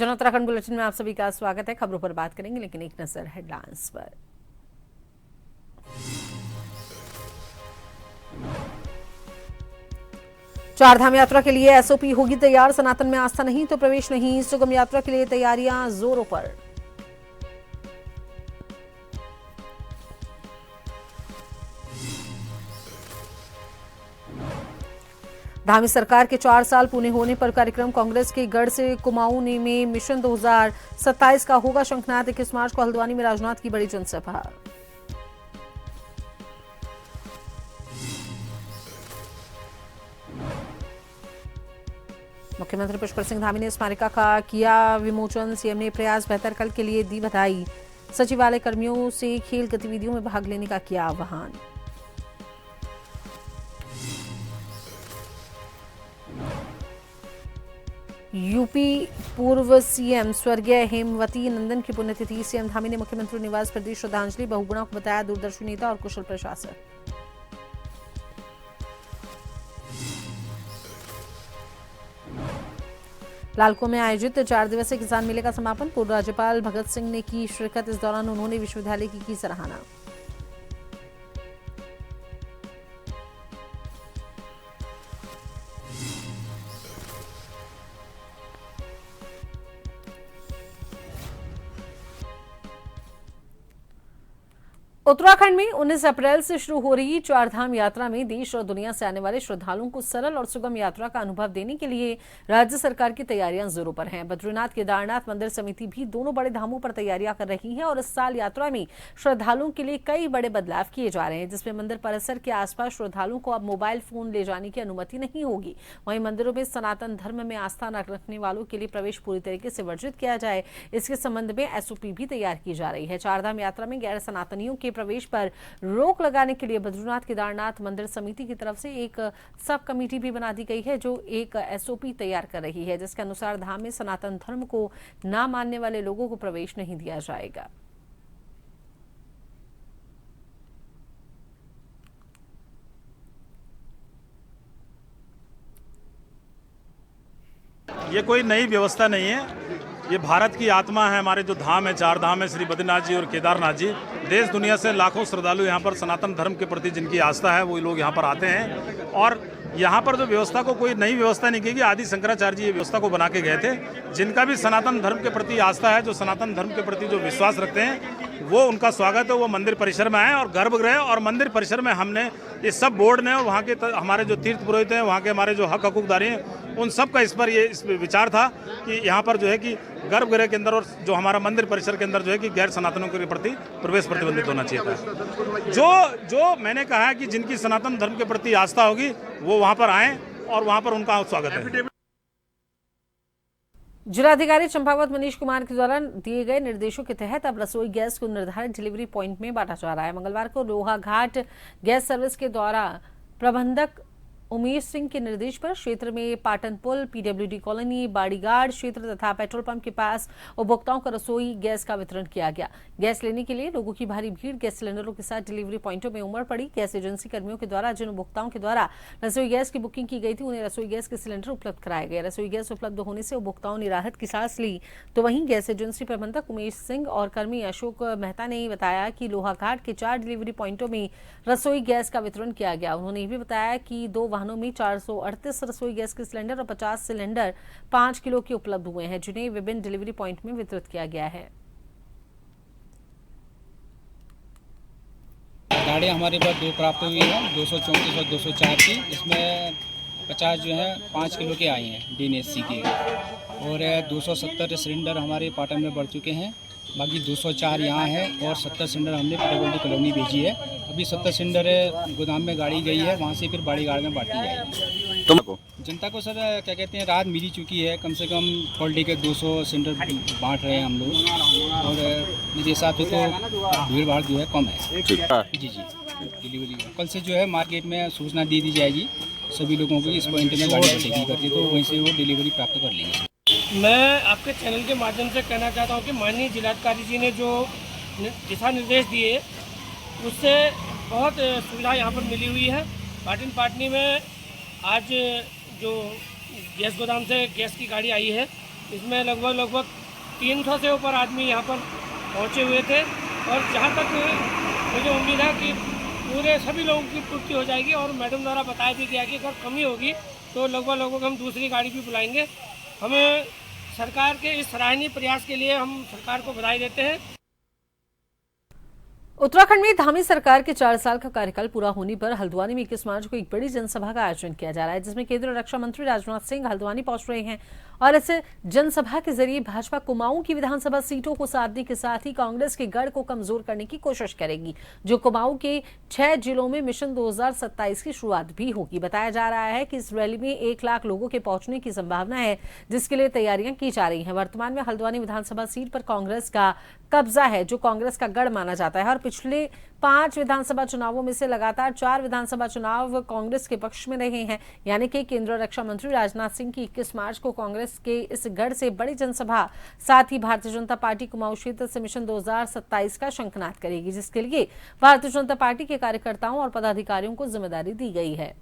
जन उत्तराखंड बुलेटिन में आप सभी का स्वागत है। खबरों पर बात करेंगे, लेकिन एक नजर हेडलाइंस पर। चारधाम यात्रा के लिए एसओपी होगी तैयार, सनातन में आस्था नहीं तो प्रवेश नहीं। सुगम यात्रा के लिए तैयारियां जोरों पर। धामी सरकार के 4 साल पूरे होने पर कार्यक्रम, कांग्रेस के गढ़ से कुमाऊं में मिशन 2027 का होगा शंखनाद। 21 मार्च को हल्द्वानी में राजनाथ की बड़ी जनसभा। मुख्यमंत्री पुष्कर सिंह धामी ने स्मारिका का किया विमोचन। सीएम ने प्रयास बेहतर कल के लिए दी बधाई। सचिवालय कर्मियों से खेल गतिविधियों में भाग लेने का किया आह्वान। यूपी पूर्व सीएम स्वर्गीय हेमवती नंदन की पुण्यतिथि। सीएम धामी ने मुख्यमंत्री निवास पर दी श्रद्धांजलि। बहुगुणा को बताया दूरदर्शी नेता और कुशल प्रशासक। लालको में आयोजित 4 दिवसीय किसान मेले का समापन। पूर्व राज्यपाल भगत सिंह ने की शिरकत। इस दौरान उन्होंने विश्वविद्यालय की सराहना। उत्तराखंड में 19 अप्रैल से शुरू हो रही चारधाम यात्रा में देश और दुनिया से आने वाले श्रद्धालुओं को सरल और सुगम यात्रा का अनुभव देने के लिए राज्य सरकार की तैयारियां जोरों पर हैं। बद्रीनाथ केदारनाथ मंदिर समिति भी दोनों बड़े धामों पर तैयारियां कर रही है और इस साल यात्रा में श्रद्धालुओं के लिए कई बड़े बदलाव किए जा रहे हैं, जिसमें मंदिर परिसर के आसपास श्रद्धालुओं को अब मोबाइल फोन ले जाने की अनुमति नहीं होगी। वहीं मंदिरों में सनातन धर्म में आस्था न रखने वालों के लिए प्रवेश पूरी तरीके से वर्जित किया जाए, इसके संबंध में एसओपी भी तैयार की जा रही है। चारधाम यात्रा में गैर सनातनियों के प्रवेश पर रोक लगाने के लिए बद्रीनाथ केदारनाथ मंदिर समिति की तरफ से एक सब कमेटी भी बना दी गई है, जो एक एसओपी तैयार कर रही है, जिसके अनुसार धाम में सनातन धर्म को ना मानने वाले लोगों को प्रवेश नहीं दिया जाएगा। ये कोई नई व्यवस्था नहीं है, ये भारत की आत्मा है। हमारे जो धाम है, 4 धाम है, श्री बद्रीनाथ जी और केदारनाथ जी। देश दुनिया से लाखों श्रद्धालु यहाँ पर सनातन धर्म के प्रति जिनकी आस्था है वो लोग यहाँ पर आते हैं। और यहाँ पर जो व्यवस्था को कोई नई व्यवस्था नहीं की गई, आदि शंकराचार्य जी ये व्यवस्था को बना के गए थे। जिनका भी सनातन धर्म के प्रति आस्था है, जो सनातन धर्म के प्रति जो विश्वास रखते हैं, वो उनका स्वागत है। वो मंदिर परिसर में आए और गर्भगृह और मंदिर परिसर में हमने ये सब बोर्ड ने, वहाँ के हमारे जो तीर्थ पुरोहित हैं, वहाँ के हमारे जो हक हकूकदारी हैं, उन सब का इस पर ये विचार था कि यहाँ पर जो है कि गर्भगृह के अंदर और जो हमारा मंदिर परिसर के अंदर जो है कि गैर सनातनों के प्रति प्रवेश प्रतिबंधित होना चाहिए था। जो मैंने कहा है कि जिनकी सनातन धर्म के प्रति आस्था होगी वो वहाँ पर आएँ और वहाँ पर उनका स्वागत है। जिलाधिकारी चंपावत मनीष कुमार के द्वारा दिए गए निर्देशों के तहत अब रसोई गैस को निर्धारित डिलीवरी पॉइंट में बांटा जा रहा है। मंगलवार को लोहाघाट गैस सर्विस के द्वारा प्रबंधक उमेश सिंह के निर्देश पर क्षेत्र में पाटन पुल, पीडब्ल्यूडी कॉलोनी, बाड़ीगाड़ क्षेत्र तथा पेट्रोल पंप के पास उपभोक्ताओं को रसोई गैस का वितरण किया गया। गैस लेने के लिए लोगों की भारी भीड़ गैस सिलेंडरों के साथ डिलीवरी पॉइंटों में उमड़ पड़ी। गैस एजेंसी कर्मियों के द्वारा जिन उपभोक्ताओं के द्वारा रसोई गैस की बुकिंग की गई थी, उन्हें रसोई गैस के सिलेंडर उपलब्ध कराए गए। रसोई गैस उपलब्ध होने से उपभोक्ताओं ने राहत की सांस ली। तो वहीं गैस एजेंसी प्रबंधक उमेश सिंह और कर्मी अशोक मेहता ने बताया कि लोहाघाट के 4 डिलीवरी पॉइंटों में रसोई गैस का वितरण किया गया। उन्होंने ये भी बताया कि 2 वाहनों में 438 रसोई गैस के सिलेंडर और 50 सिलेंडर 5 किलो के उपलब्ध हुए हैं, जिन्हें विभिन्न डिलीवरी पॉइंट में वितरित किया गया है। गाड़ियाँ हमारे पास 2 प्राप्त हुई हैं, 234 और 204 की। इसमें 50 जो है 5 किलो के आए हैं DNSC के, और 270 सिलेंडर हमारे पाटन में बढ़ चुके हैं। बाकी 204 यहाँ है और 70 सिलेंडर हमने पीडब्ल्यूडी कॉलोनी भेजी है। अभी 70 सिलेंडर गोदाम में गाड़ी गई है, वहाँ से फिर बाड़ीगाड़ में बांटी जाएगी। जनता को सर क्या कहते हैं, राहत मिली चुकी है। कम से कम पर डे के 200 सिलेंडर बांट रहे हैं हम लोग, और मेरे हिसाब से तो भीड़ भाड़ जो है कम है। जी डिलीवरी कल से जो है मार्केट में सूचना दे दी जाएगी सभी लोगों को, इस पॉइंट में गाड़ी बटेगी करके, तो वहीं से वो डिलीवरी प्राप्त कर लेंगे। मैं आपके चैनल के माध्यम से कहना चाहता हूं कि माननीय जिलाधिकारी जी ने जो दिशा निर्देश दिए उससे बहुत सुविधा यहां पर मिली हुई है। पाटन पाटनी में आज जो गैस गोदाम से गैस की गाड़ी आई है, इसमें लगभग 300 से ऊपर आदमी यहाँ पर पहुँचे हुए थे। और जहाँ तक मुझे उम्मीद है कि पूरे सभी लोगों की पूर्ति हो जाएगी। और मैडम द्वारा बताया भी गया कि अगर कमी होगी तो लगभग लोगों को हम दूसरी गाड़ी भी बुलाएंगे। हमें सरकार के इस सराहनीय प्रयास के लिए हम सरकार को बधाई देते हैं। उत्तराखंड में धामी सरकार के 4 साल का कार्यकाल पूरा होने पर हल्द्वानी में 21 मार्च को एक बड़ी जनसभा का आयोजन किया जा रहा है, जिसमें केंद्रीय रक्षा मंत्री राजनाथ सिंह हल्द्वानी पहुंच रहे हैं और इस जनसभा के जरिए भाजपा कुमाऊं की विधानसभा सीटों को साधने के साथ ही कांग्रेस के गढ़ को कमजोर करने की कोशिश करेगी, जो कुमाऊं के 6 जिलों में मिशन 2027 की शुरुआत भी होगी। बताया जा रहा है कि इस रैली में 1 लाख लोगों के पहुंचने की संभावना है, जिसके लिए तैयारियां की जा रही हैं। वर्तमान में हल्द्वानी विधानसभा सीट पर कांग्रेस का कब्जा है, जो कांग्रेस का गढ़ माना जाता है और पिछले 5 विधानसभा चुनावों में से लगातार 4 विधानसभा चुनाव कांग्रेस के पक्ष में रहे हैं। यानी कि केंद्रीय रक्षा मंत्री राजनाथ सिंह की 21 मार्च को कांग्रेस के इस गढ़ से बड़ी जनसभा, साथ ही भारतीय जनता पार्टी कुमाऊं क्षेत्र से मिशन 2027 का शंखनाद करेगी, जिसके लिए भारतीय जनता पार्टी के कार्यकर्ताओं और पदाधिकारियों को जिम्मेदारी दी गई है।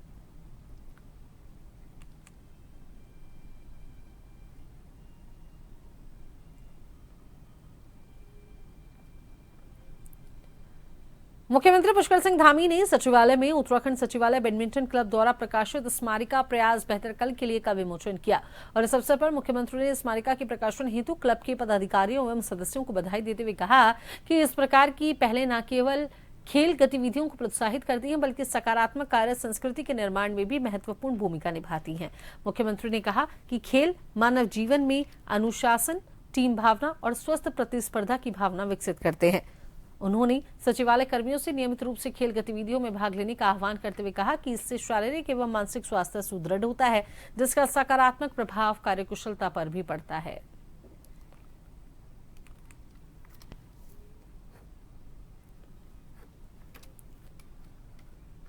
मुख्यमंत्री पुष्कर सिंह धामी ने सचिवालय में उत्तराखंड सचिवालय बैडमिंटन क्लब द्वारा प्रकाशित स्मारिका प्रयास बेहतर कल के लिए का विमोचन किया और इस अवसर पर मुख्यमंत्री ने स्मारिका के प्रकाशन हेतु क्लब के पदाधिकारियों एवं सदस्यों को बधाई देते हुए कहा कि इस प्रकार की पहले न केवल खेल गतिविधियों को प्रोत्साहित करती हैं, बल्कि सकारात्मक कार्य संस्कृति के निर्माण में भी महत्वपूर्ण भूमिका निभाती हैं। मुख्यमंत्री ने कहा कि खेल मानव जीवन में अनुशासन, टीम भावना और स्वस्थ प्रतिस्पर्धा की भावना विकसित करते हैं। उन्होंने सचिवालय कर्मियों से नियमित रूप से खेल गतिविधियों में भाग लेने का आह्वान करते हुए कहा कि इससे शारीरिक एवं मानसिक स्वास्थ्य सुदृढ़ होता है, जिसका सकारात्मक प्रभाव कार्यकुशलता पर भी पड़ता है।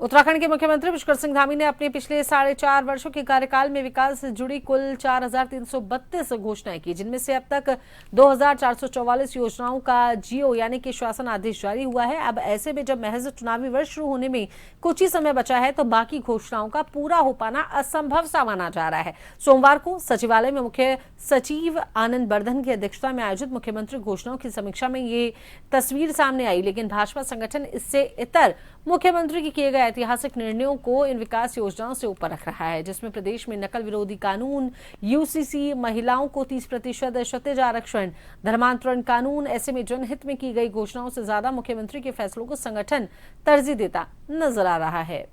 उत्तराखंड के मुख्यमंत्री पुष्कर सिंह धामी ने अपने पिछले 4.5 वर्षों के कार्यकाल में विकास से जुड़ी कुल 4,332 घोषणाएं की, जिनमें से अब तक 2,444 योजनाओं का जीओ यानी कि शासन आदेश जारी हुआ है। अब ऐसे में जब महज चुनावी वर्ष शुरू होने में कुछ ही समय बचा है, तो बाकी घोषणाओं का पूरा हो पाना असंभव सा माना जा रहा है। सोमवार को सचिवालय में मुख्य सचिव आनंद वर्धन की अध्यक्षता में आयोजित मुख्यमंत्री घोषणाओं की समीक्षा में ये तस्वीर सामने आई, लेकिन भाजपा संगठन इससे इतर मुख्यमंत्री के किए गए ऐतिहासिक निर्णयों को इन विकास योजनाओं से ऊपर रख रहा है, जिसमें प्रदेश में नकल विरोधी कानून, यूसीसी, महिलाओं को 30% क्षतिज आरक्षण, धर्मांतरण कानून, ऐसे में जनहित में की गई घोषणाओं से ज्यादा मुख्यमंत्री के फैसलों को संगठन तरजीह देता नजर आ रहा है।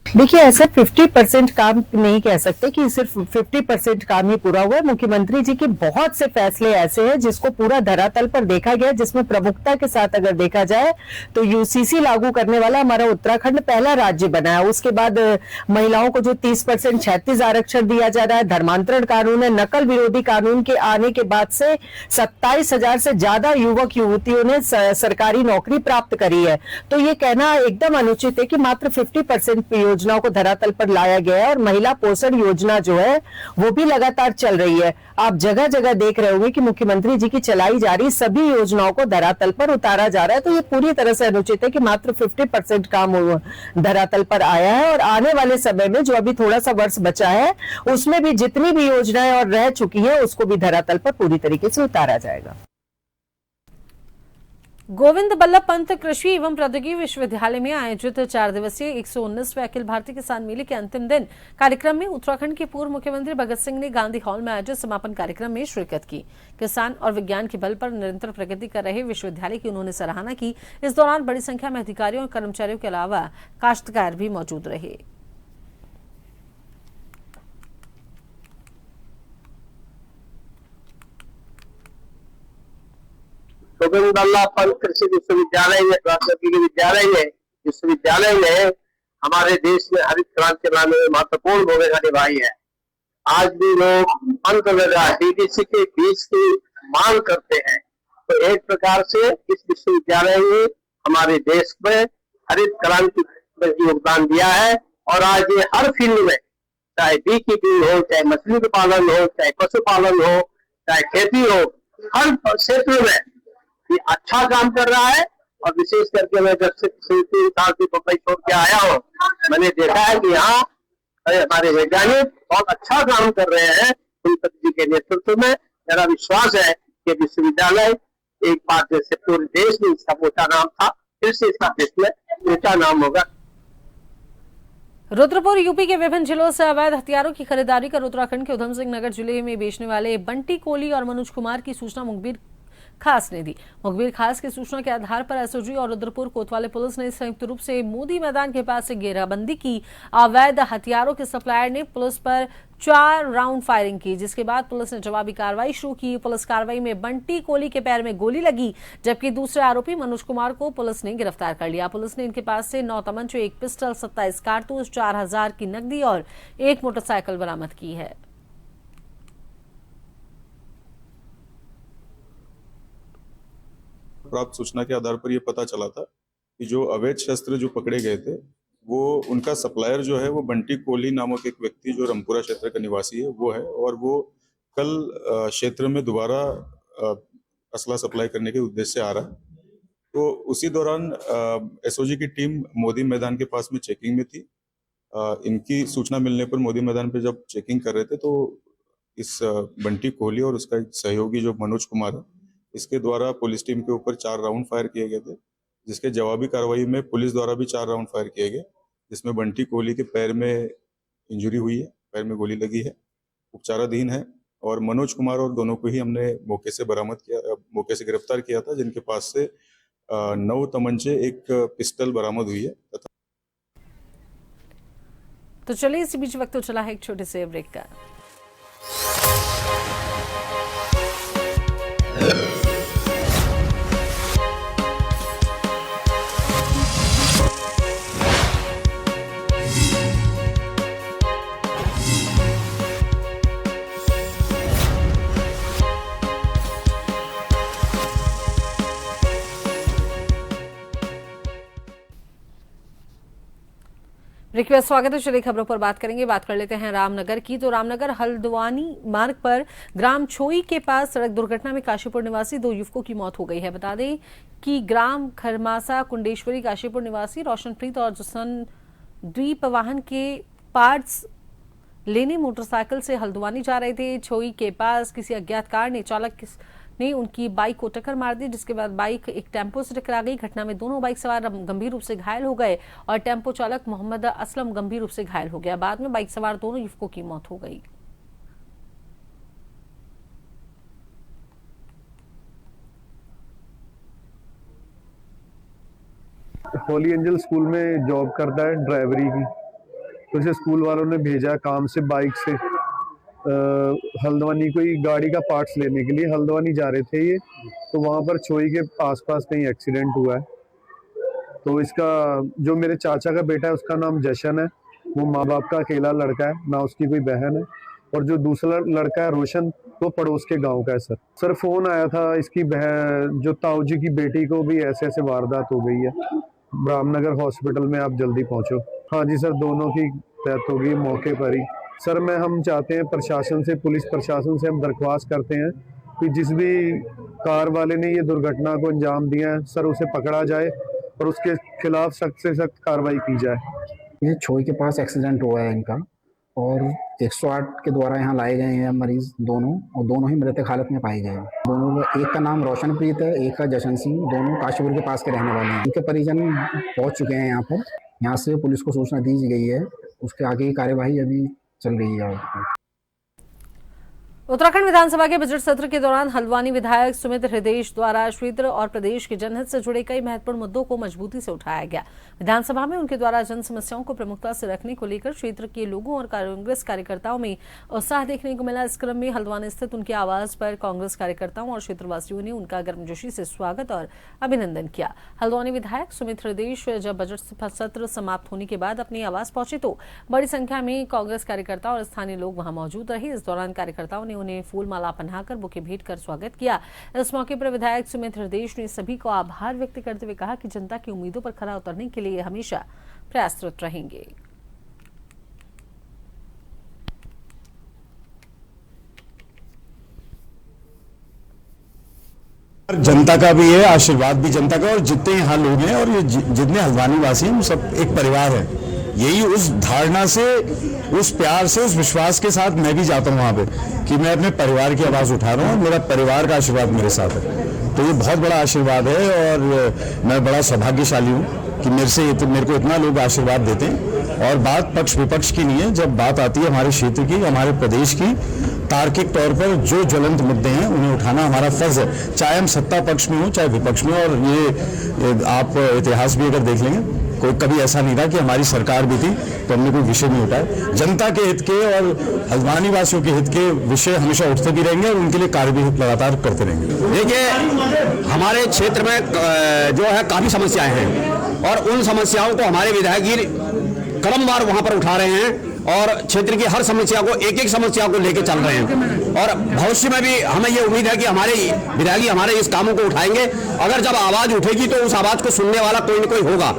देखिए, ऐसा 50% काम नहीं कह सकते कि सिर्फ 50% काम ही पूरा हुआ है। मुख्यमंत्री जी के बहुत से फैसले ऐसे हैं जिसको पूरा धरातल पर देखा गया, जिसमें प्रमुखता के साथ अगर देखा जाए तो यूसीसी लागू करने वाला हमारा उत्तराखंड पहला राज्य बना है। उसके बाद महिलाओं को जो 30% क्षैतिज आरक्षण दिया जा रहा है, धर्मांतरण कानून है, नकल विरोधी कानून के आने के बाद से 27,000 से ज्यादा युवक युवतियों ने सरकारी नौकरी प्राप्त करी है। तो ये कहना एकदम अनुचित है कि मात्र 50% योजनाओं को धरातल पर लाया गया है। और महिला पोषण योजना जो है वो भी लगातार चल रही है। आप जगह जगह देख रहे होंगे कि मुख्यमंत्री जी की चलाई जा रही सभी योजनाओं को धरातल पर उतारा जा रहा है। तो ये पूरी तरह से अनुचित है कि मात्र 50% काम धरातल पर आया है और आने वाले समय में जो अभी थोड़ा सा वर्ष बचा है उसमें भी जितनी भी योजनाएं और रह चुकी है उसको भी धरातल पर पूरी तरीके से उतारा जाएगा। गोविंद बल्लभ पंत कृषि एवं प्रौद्योगिकी विश्वविद्यालय में आयोजित 4 दिवसीय 119वें अखिल भारतीय किसान मेले के अंतिम दिन कार्यक्रम में उत्तराखंड के पूर्व मुख्यमंत्री भगत सिंह ने गांधी हॉल में आयोजित समापन कार्यक्रम में शिरकत की। किसान और विज्ञान के बल पर निरंतर प्रगति कर रहे विश्वविद्यालय की उन्होंने सराहना की। इस दौरान बड़ी संख्या में अधिकारियों और कर्मचारियों के अलावा काश्तकार भी मौजूद रहे। गोविंद बल्लभ पंत कृषि विश्वविद्यालय में प्रौद्योगिकी विश्वविद्यालय ने हमारे देश में हरित क्रांति लाने में महत्वपूर्ण भूमिका निभाई है। आज भी लोग अंतर्गत डीडीसी के बीज की मांग करते हैं, तो एक प्रकार से इस विश्वविद्यालय ने हमारे देश में हरित क्रांति में योगदान दिया है। और आज ये हर फील्ड में, चाहे बी कीपिंग हो, चाहे मछली पालन हो, चाहे पशुपालन हो, चाहे खेती हो, हर क्षेत्र में ये अच्छा काम कर रहा है। और विशेष करके मैं जब से 3 साल से बम्बई छोड़ के आया हूँ, मैंने देखा है कि यहाँ हमारे वैज्ञानिक बहुत अच्छा काम कर रहे हैं कुलपति जी के नेतृत्व में। मेरा विश्वास है कि विश्वविद्यालय एक बार जैसे पूरे देश में इसका ऊंचा नाम था, फिर से इसका देश में ऊंचा नाम होगा। रुद्रपुर यूपी के विभिन्न जिलों से अवैध हथियारों की खरीदारी कर उत्तराखंड के उधम सिंह नगर जिले में बेचने वाले बंटी कोहली और मनोज कुमार की सूचना मुखबिर खास ने दी। मुखबिर खास की सूचना के आधार पर एसओजी और रुद्रपुर कोतवाली पुलिस ने संयुक्त रूप से मोदी मैदान के पास से घेराबंदी की। अवैध हथियारों के सप्लायर ने पुलिस पर 4 राउंड फायरिंग की, जिसके बाद पुलिस ने जवाबी कार्रवाई शुरू की। पुलिस कार्रवाई में बंटी कोहली के पैर में गोली लगी, जबकि दूसरे आरोपी मनोज कुमार को पुलिस ने गिरफ्तार कर लिया। पुलिस ने इनके पास से 9 तमंचे, 1 पिस्टल, 27 कारतूस, 4000 की नकदी और 1 मोटरसाइकिल बरामद की है। प्राप्त सूचना के आधार पर यह पता चला था कि जो अवैध शस्त्र जो पकड़े गए थे वो उनका सप्लायर जो है वो बंटी कोहली नामक एक व्यक्ति जो रामपुरा क्षेत्र का निवासी है वो है, और वो कल क्षेत्र में दोबारा असला सप्लाई करने के उद्देश्य से आ रहा है। तो उसी दौरान एसओजी की टीम मोदी मैदान के पास में चेकिंग में थी। इनकी सूचना मिलने पर मोदी मैदान पे जब चेकिंग कर रहे थे तो इस बंटी कोहली और उसका एक सहयोगी जो मनोज कुमार है, इसके द्वारा पुलिस टीम के ऊपर 4 राउंड फायर किए गए थे, जिसके जवाबी कार्रवाई में पुलिस द्वारा भी 4 राउंड फायर किए गए, जिसमें बंटी कोहली के पैर में इंजरी हुई है, पैर में गोली लगी है, उपचाराधीन है। और मनोज कुमार और दोनों को ही हमने मौके से गिरफ्तार किया था, जिनके पास से 9 तमंचे, 1 पिस्टल बरामद हुई है। तो चलिए इसी बीच वक्त तो चला है एक छोटे से ब्रेक का। रिक्वेस्ट स्वागत है। चलिए खबरों पर बात करेंगे। बात कर लेते हैं रामनगर की। तो रामनगर हल्द्वानी मार्ग पर ग्राम छोई के पास सड़क दुर्घटना में काशीपुर निवासी 2 युवकों की मौत हो गई है। बता दें कि ग्राम खरमासा कुंडेश्वरी काशीपुर निवासी रोशनप्रीत और जसन द्वीप वाहन के पार्ट्स लेने मोटरसाइकिल से हल्द्वानी जा रहे थे। छोई के पास किसी अज्ञात कार ने चालक ने उनकी बाइक को टक्कर मार दी, जिसके बाद बाइक एक टेम्पो से टकरा गई। घटना में दोनों बाइक सवार गंभीर रूप से घायल हो गए और टेम्पो चालक मोहम्मद असलम गंभीर रूप से घायल हो गया। बाद में बाइक सवार दोनों युवकों की मौत हो गई। होली एंजल स्कूल में जॉब करता है ड्राइवरी की, तो इसे स्कूल वालों ने भेजा काम से बाइक से हल्द्वानी कोई गाड़ी का पार्ट्स लेने के लिए। हल्द्वानी जा रहे थे ये, तो वहाँ पर छोई के आसपास कहीं एक्सीडेंट हुआ है। तो इसका जो मेरे चाचा का बेटा है उसका नाम जशन है, वो माँ बाप का अकेला लड़का है, ना उसकी कोई बहन है। और जो दूसरा लड़का है रोशन, वो पड़ोस के गांव का है। सर फोन आया था इसकी बहन जो ताऊ जी की बेटी को भी ऐसे ऐसे वारदात हो गई है, रामनगर हॉस्पिटल में आप जल्दी पहुंचो। हाँ जी सर, दोनों की डेथ हो गई मौके पर ही। सर हम चाहते हैं प्रशासन से, पुलिस प्रशासन से हम दरख्वास्त करते हैं कि जिस भी कार वाले ने ये दुर्घटना को अंजाम दिया है सर उसे पकड़ा जाए और उसके खिलाफ सख्त से सख्त कार्रवाई की जाए। ये छोई के पास एक्सीडेंट हुआ है इनका, और 108 के द्वारा यहाँ लाए गए हैं मरीज दोनों, और दोनों ही मृतक हालत में पाए गए हैं। दोनों, एक का नाम रोशनप्रीत है, एक का जशन सिंह, दोनों काशीपुर के पास के रहने वाले हैं। इनके परिजन पहुंच चुके हैं यहाँ पर। यहाँ से पुलिस को सूचना दी गई है, उसके आगे की कार्यवाही अभी चल रही है। उत्तराखंड विधानसभा के बजट सत्र के दौरान हल्द्वानी विधायक सुमित हृदय द्वारा क्षेत्र और प्रदेश के जनहित से जुड़े कई महत्वपूर्ण मुद्दों को मजबूती से उठाया गया। विधानसभा में उनके द्वारा जन समस्याओं को प्रमुखता से रखने को लेकर क्षेत्र के लोगों और कांग्रेस कार्यकर्ताओं में उत्साह देखने को मिला। इस क्रम में हल्द्वानी स्थित उनके आवास पर कांग्रेस कार्यकर्ताओं और क्षेत्रवासियों ने उनका गर्मजोशी से स्वागत और अभिनंदन किया। हल्द्वानी विधायक सुमित हृदय जब बजट सत्र समाप्त होने के बाद अपने आवास पहुंचे तो बड़ी संख्या में कांग्रेस कार्यकर्ता और स्थानीय लोग वहां मौजूद रहे। इस दौरान कार्यकर्ताओं ने उन्हें फूल माला पहनाकर बुके भेंट कर स्वागत किया। इस मौके पर विधायक सुमित हृदय ने सभी को आभार व्यक्त करते हुए कहा कि जनता की उम्मीदों पर खरा उतरने के लिए हमेशा प्रयासरत रहेंगे। जनता का भी है, आशीर्वाद भी जनता का, और जितने यहाँ लोग हैं और ये जितने हल्द्वानी वासी हैं वो सब एक परिवार है। यही उस धारणा से, उस प्यार से, उस विश्वास के साथ मैं भी जाता हूँ वहाँ पे कि मैं अपने परिवार की आवाज़ उठा रहा हूँ, मेरा परिवार का आशीर्वाद मेरे साथ है। तो ये बहुत बड़ा आशीर्वाद है और मैं बड़ा सौभाग्यशाली हूँ कि मेरे को इतना लोग आशीर्वाद देते हैं। और बात पक्ष विपक्ष की नहीं है, जब बात आती है हमारे क्षेत्र की, हमारे प्रदेश की, तार्किक तौर पर जो ज्वलंत मुद्दे हैं उन्हें उठाना हमारा फर्ज है, चाहे हम सत्ता पक्ष में हो चाहे विपक्ष में। और ये आप इतिहास भी अगर देख लेंगे, कोई कभी ऐसा नहीं रहा कि हमारी सरकार भी थी तो हमने कोई विषय नहीं उठाया। जनता के हित के और हल्द्वानी वासियों के हित के विषय हमेशा उठते भी रहेंगे और उनके लिए कार्य भी लगातार करते रहेंगे। देखिए, हमारे क्षेत्र में जो है काफी समस्याएं हैं और उन समस्याओं को हमारे विधायक क्रमवार वहां पर उठा रहे हैं और क्षेत्र की हर समस्या को, एक एक समस्या को लेकर चल रहे हैं। और भविष्य में भी हमें ये उम्मीद है कि हमारे विधायक हमारे इस कामों को उठाएंगे। अगर जब आवाज उठेगी तो उस आवाज को सुनने वाला कोई न कोई होगा।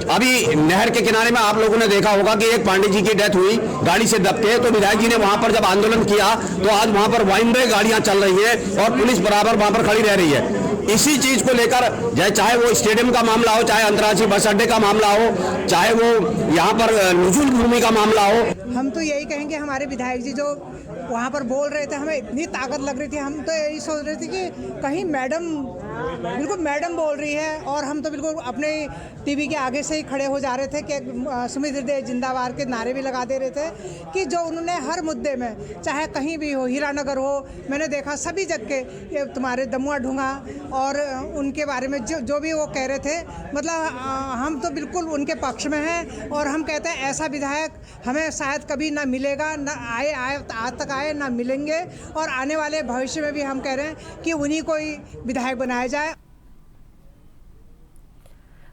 अभी नहर के किनारे में आप लोगों ने देखा होगा कि एक पांडे जी की डेथ हुई गाड़ी से दबके, तो विधायक जी ने वहां पर जब आंदोलन किया तो आज वहां पर वाइनबे गाड़ियां चल रही है और पुलिस बराबर वहां पर खड़ी रह रही है। इसी चीज को लेकर चाहे वो स्टेडियम का मामला हो, चाहे अंतर्राष्ट्रीय बस अड्डे का मामला हो, चाहे वो यहाँ पर नुजुल भूमि का मामला हो, हम तो यही कहेंगे हमारे विधायक जी जो वहाँ पर बोल रहे थे, हमें इतनी ताकत लग रही थी, हम तो यही सोच रहे थे कि कहीं मैडम, बिल्कुल मैडम बोल रही है। और हम तो बिल्कुल अपने टीवी के आगे से ही खड़े हो जा रहे थे कि सुमित हृदय जिंदाबाद के नारे भी लगा दे रहे थे कि जो उन्होंने हर मुद्दे में, चाहे कहीं भी हो, हीरानगर हो, मैंने देखा सभी जगह तुम्हारे दमुआ ढूंगा और उनके बारे में जो भी वो कह रहे थे, मतलब हम तो बिल्कुल उनके पक्ष में हैं। और हम कहते हैं ऐसा विधायक हमें शायद कभी ना मिलेगा, ना आए आज तक आए, ना मिलेंगे। और आने वाले भविष्य में भी हम कह रहे हैं कि उन्हीं को ही विधायक बनाया जाए।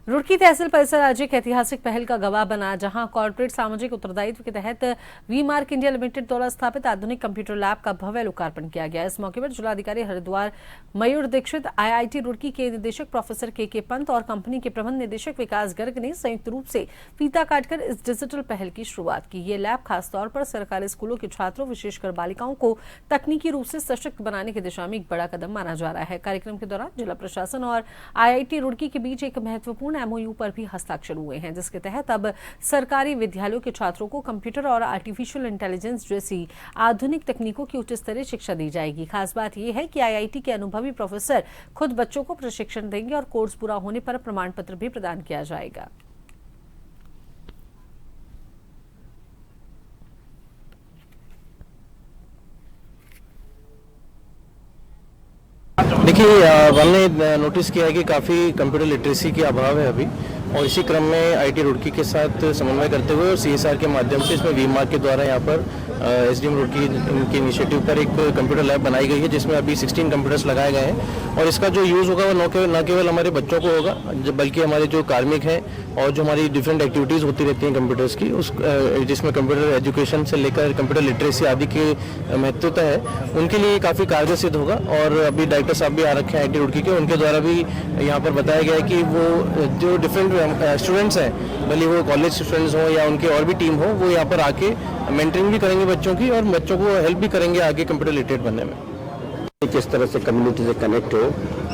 रुड़की तहसील परिसर आज एक ऐतिहासिक पहल का गवाह बना, जहां कॉर्पोरेट सामाजिक उत्तरदायित्व के तहत वी मार्क इंडिया लिमिटेड द्वारा स्थापित आधुनिक कंप्यूटर लैब का भव्य लोकार्पण किया गया। इस मौके पर जिलाधिकारी हरिद्वार मयूर दीक्षित, आईआईटी रुड़की के निदेशक प्रोफेसर के पंत और कंपनी के प्रबंध निदेशक विकास गर्ग ने संयुक्त रूप से फीता काटकर इस डिजिटल पहल की शुरुआत की। ये लैब खासतौर पर सरकारी स्कूलों के छात्रों, विशेषकर बालिकाओं को तकनीकी रूप से सशक्त बनाने की दिशा में एक बड़ा कदम माना जा रहा है। कार्यक्रम के दौरान जिला प्रशासन और आईआईटी रुड़की के बीच एक महत्वपूर्ण एमओयू पर भी हस्ताक्षर हुए हैं, जिसके तहत अब सरकारी विद्यालयों के छात्रों को कंप्यूटर और आर्टिफिशियल इंटेलिजेंस जैसी आधुनिक तकनीकों की उच्च स्तरीय शिक्षा दी जाएगी। खास बात यह है कि आईआईटी के अनुभवी प्रोफेसर खुद बच्चों को प्रशिक्षण देंगे और कोर्स पूरा होने पर प्रमाण पत्र भी प्रदान किया जाएगा। देखिए, हमने नोटिस किया है कि काफ़ी कंप्यूटर लिटरेसी की अभाव है अभी, और इसी क्रम में आईटी रुड़की के साथ समन्वय करते हुए और सीएसआर के माध्यम से इसमें वी मार्क के द्वारा यहाँ पर एसडीएम रुड़की के इनिशिएटिव पर एक कंप्यूटर लैब बनाई गई है, जिसमें अभी 16 कंप्यूटर्स लगाए गए हैं। और इसका जो यूज़ होगा वो न केवल हमारे बच्चों को होगा, बल्कि हमारे जो कार्मिक हैं और जो हमारी डिफरेंट एक्टिविटीज़ होती रहती हैं कंप्यूटर्स की, उस जिसमें कंप्यूटर एजुकेशन से लेकर कंप्यूटर लिटरेसी आदि की महत्वता है, उनके लिए काफ़ी कारगर सिद्ध होगा। और अभी डायरेक्टर साहब भी आ रखे हैं आईटी रुड़की के, उनके द्वारा भी यहाँ पर बताया गया है कि वो जो डिफरेंट स्टूडेंट्स हैं, भले वो कॉलेज स्टूडेंट्स हों या उनकी और भी टीम हो, वो यहाँ पर आके मेंटरिंग भी करेंगे बच्चों की और बच्चों को हेल्प भी करेंगे आगे कंप्यूटर लिटरेट बनने में। किस तरह से कम्युनिटी से कनेक्ट हो,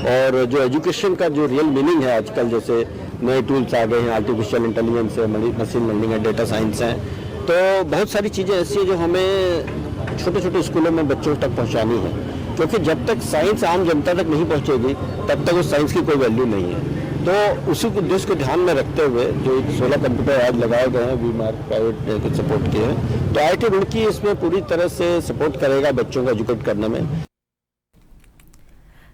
और जो एजुकेशन का जो रियल मीनिंग है, आजकल जैसे नए टूल्स आ गए हैं, आर्टिफिशियल इंटेलिजेंस है, मशीन लर्निंग है, डेटा साइंस है, तो बहुत सारी चीज़ें ऐसी हैं जो हमें छोटे छोटे स्कूलों में बच्चों तक पहुँचानी है, क्योंकि जब तक साइंस आम जनता तक नहीं पहुँचेगी तब तक उस साइंस की कोई वैल्यू नहीं है। तो उसी उद्देश्य को ध्यान में रखते हुए जो 16 कंप्यूटर आज लगाए गए हैं, वी मार्क प्राइवेट के सपोर्ट किए हैं, तो आईआईटी रुड़की इसमें पूरी तरह से सपोर्ट करेगा बच्चों को एजुकेट करने में।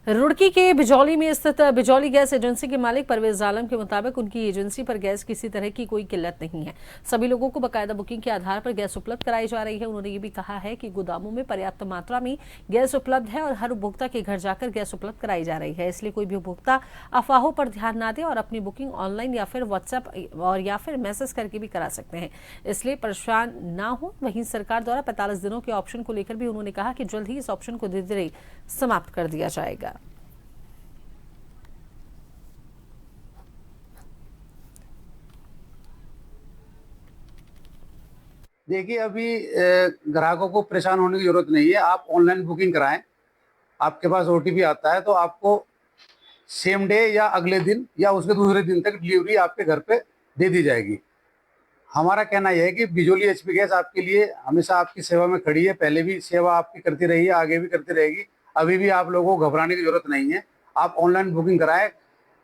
रुड़की के बिजौली में स्थित बिजौली गैस एजेंसी के मालिक परवेज आलम के मुताबिक उनकी एजेंसी पर गैस किसी तरह की कोई किल्लत नहीं है। सभी लोगों को बकायदा बुकिंग के आधार पर गैस उपलब्ध कराई जा रही है। उन्होंने ये भी कहा है कि गोदामों में पर्याप्त मात्रा में गैस उपलब्ध है और हर उपभोक्ता के घर जाकर गैस उपलब्ध कराई जा रही है। इसलिए कोई भी उपभोक्ता अफवाहों पर ध्यान न दे और अपनी बुकिंग ऑनलाइन या फिर व्हाट्सएप और या फिर मैसेज करके भी करा सकते हैं, इसलिए परेशान ना हो। वहीं सरकार द्वारा 45 दिनों के ऑप्शन को लेकर भी उन्होंने कहा कि जल्द ही इस ऑप्शन को धीरे धीरे समाप्त कर दिया जाएगा। देखिए, अभी ग्राहकों को परेशान होने की जरूरत नहीं है। आप ऑनलाइन बुकिंग कराएं, आपके पास ओटीपी आता है तो आपको सेम डे या अगले दिन या उसके दूसरे दिन तक डिलीवरी आपके घर पे दे दी जाएगी। हमारा कहना यह है कि बिजोली एचपी गैस आपके लिए हमेशा आपकी सेवा में खड़ी है, पहले भी सेवा आपकी करती रही है, आगे भी करती रहेगी। अभी भी आप लोगों को घबराने की जरूरत नहीं है। आप ऑनलाइन बुकिंग कराएं।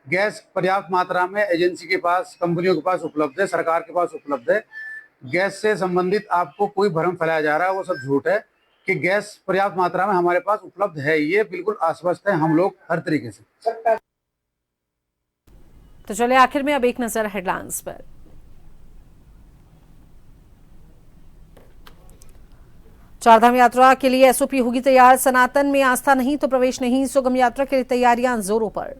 गैस पर्याप्त मात्रा में एजेंसी के पास, कंपनियों के पास उपलब्ध है, सरकार के पास उपलब्ध है। गैस से संबंधित आपको कोई भ्रम फैलाया जा रहा है वो सब झूठ है कि गैस पर्याप्त मात्रा में हमारे पास उपलब्ध है, ये बिल्कुल आश्वस्त है हम लोग हर तरीके से। तो चलिए आखिर में अब एक नजर हेडलाइंस पर। चारधाम यात्रा के लिए एसओपी होगी तैयार, सनातन में आस्था नहीं तो प्रवेश नहीं, सुगम यात्रा के लिए तैयारियां जोरों पर।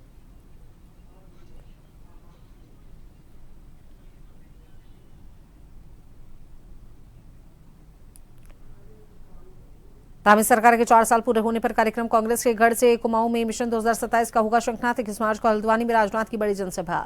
धामी सरकार के 4 साल पूरे होने पर कार्यक्रम, कांग्रेस के गढ़ से कुमाऊं में मिशन 2027 का होगा शंखनाद। 21 मार्च को हल्द्वानी में राजनाथ की बड़ी जनसभा।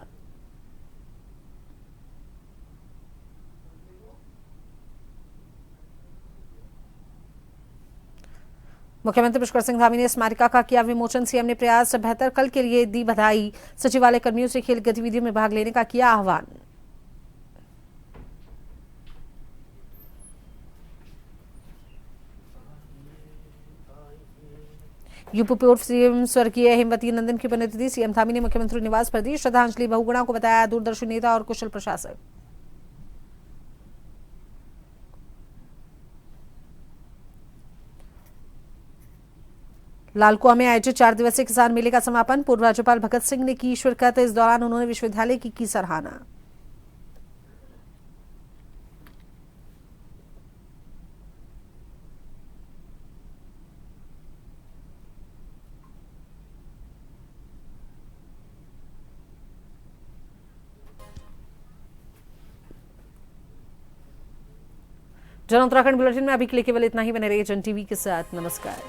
मुख्यमंत्री पुष्कर सिंह धामी ने स्मारिका का किया विमोचन, सीएम ने प्रयास बेहतर कल के लिए दी बधाई। सचिवालय कर्मियों से खेल गतिविधियों में भाग लेने का किया आह्वान। यूपी पूर्व सीएम स्वर्गीय हेमवती नंदन की पुण्यतिथि, सीएम धामी ने मुख्यमंत्री निवास पर दी श्रद्धांजलि। बहुगुणा को बताया दूरदर्शी नेता और कुशल प्रशासक। लालकुआ में आयोजित 4 दिवसीय किसान मेले का समापन, पूर्व राज्यपाल भगत सिंह ने की शिरकत। इस दौरान उन्होंने विश्वविद्यालय की सराहना। जन उत्तराखंड बुलेटिन में अभी के लिए केवल इतना ही। बने रहिए जन टीवी के साथ। नमस्कार।